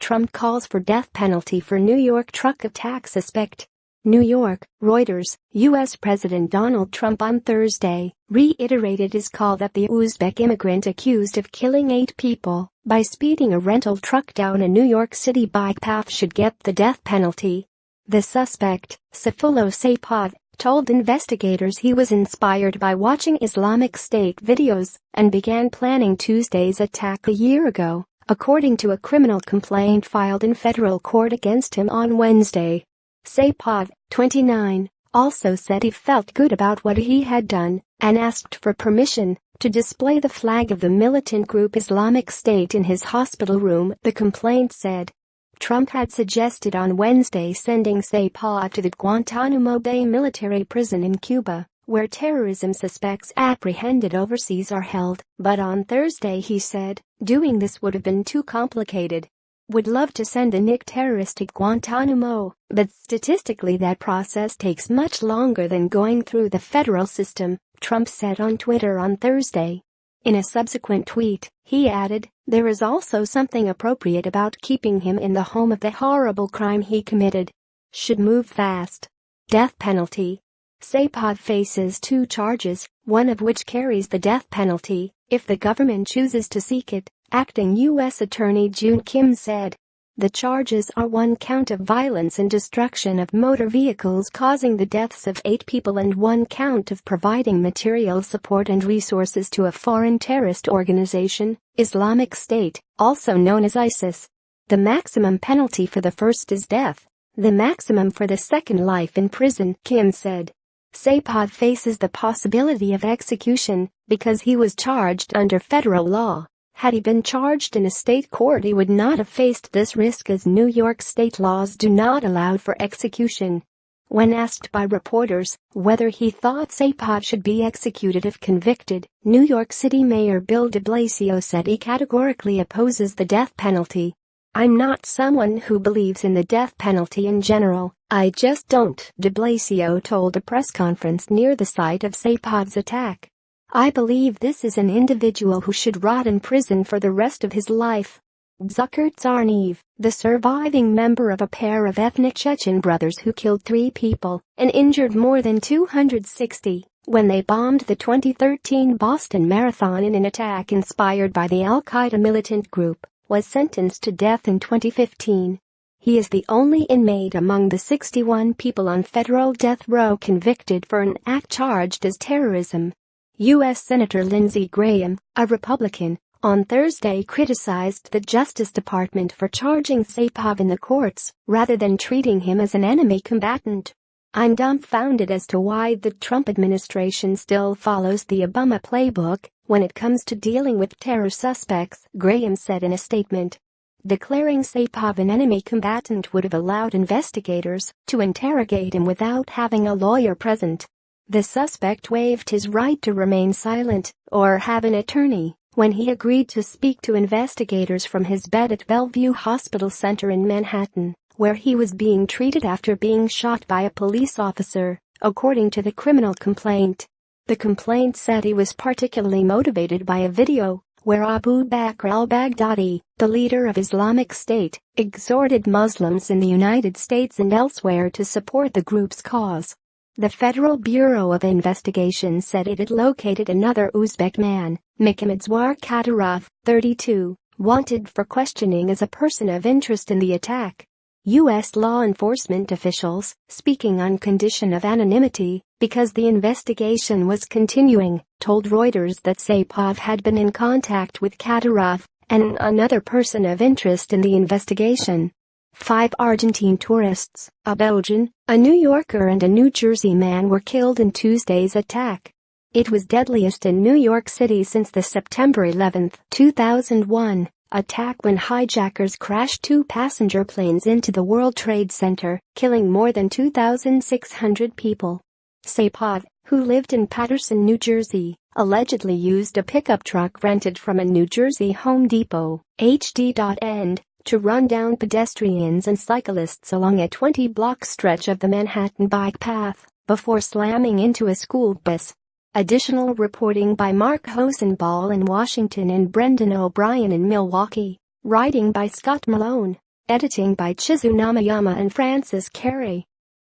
Trump calls for death penalty for New York truck attack suspect. New York, Reuters. U.S. President Donald Trump on Thursday reiterated his call that the Uzbek immigrant accused of killing 8 people by speeding a rental truck down a New York City bike path should get the death penalty. The suspect, Sayfullo Saipov, told investigators he was inspired by watching Islamic State videos and began planning Tuesday's attack a year ago, according to a criminal complaint filed in federal court against him on Wednesday. Saipov, 29, also said he felt good about what he had done and asked for permission to display the flag of the militant group Islamic State in his hospital room, the complaint said. Trump had suggested on Wednesday sending Saipov to the Guantanamo Bay military prison in Cuba, where terrorism suspects apprehended overseas are held, but on Thursday he said, doing this would have been too complicated. Would love to send a Nick terrorist to Guantanamo, but statistically that process takes much longer than going through the federal system, Trump said on Twitter on Thursday. In a subsequent tweet, he added, there is also something appropriate about keeping him in the home of the horrible crime he committed. Should move fast. Death penalty. Saipov faces 2 charges, one of which carries the death penalty if the government chooses to seek it, acting U.S. Attorney June Kim said. The charges are 1 count of violence and destruction of motor vehicles causing the deaths of 8 people and 1 count of providing material support and resources to a foreign terrorist organization, Islamic State, also known as ISIS. The maximum penalty for the first is death. The maximum for the second life in prison, Kim said. Saipov faces the possibility of execution because he was charged under federal law. Had he been charged in a state court he would not have faced this risk as New York state laws do not allow for execution. When asked by reporters whether he thought Saipov should be executed if convicted, New York City Mayor Bill de Blasio said he categorically opposes the death penalty. I'm not someone who believes in the death penalty in general, I just don't, de Blasio told a press conference near the site of Saipov's attack. I believe this is an individual who should rot in prison for the rest of his life. Dzhokhar Tsarnaev, the surviving member of a pair of ethnic Chechen brothers who killed 3 people and injured more than 260 when they bombed the 2013 Boston Marathon in an attack inspired by the Al-Qaeda militant group, was sentenced to death in 2015. He is the only inmate among the 61 people on federal death row convicted for an act charged as terrorism. U.S. Senator Lindsey Graham, a Republican, on Thursday criticized the Justice Department for charging Saipov in the courts rather than treating him as an enemy combatant. I'm dumbfounded as to why the Trump administration still follows the Obama playbook when it comes to dealing with terror suspects, Graham said in a statement. Declaring Saipov an enemy combatant would have allowed investigators to interrogate him without having a lawyer present. The suspect waived his right to remain silent or have an attorney when he agreed to speak to investigators from his bed at Bellevue Hospital Center in Manhattan, where he was being treated after being shot by a police officer, according to the criminal complaint. The complaint said he was particularly motivated by a video where Abu Bakr al-Baghdadi, the leader of Islamic State, exhorted Muslims in the United States and elsewhere to support the group's cause. The Federal Bureau of Investigation said it had located another Uzbek man, Mikhamedzwar Kadyrov, 32, wanted for questioning as a person of interest in the attack. U.S. law enforcement officials, speaking on condition of anonymity because the investigation was continuing, told Reuters that Saipov had been in contact with Kadyrov and another person of interest in the investigation. 5 Argentine tourists, a Belgian, a New Yorker and a New Jersey man were killed in Tuesday's attack. It was deadliest in New York City since the September 11, 2001, attack when hijackers crashed 2 passenger planes into the World Trade Center, killing more than 2,600 people. Saipov, who lived in Paterson, New Jersey, allegedly used a pickup truck rented from a New Jersey Home Depot, d.eath, to run down pedestrians and cyclists along a 20-block stretch of the Manhattan bike path before slamming into a school bus. Additional reporting by Mark Hosenball in Washington and Brendan O'Brien in Milwaukee. Writing by Scott Malone. Editing by Chizu Namayama and Francis Carey.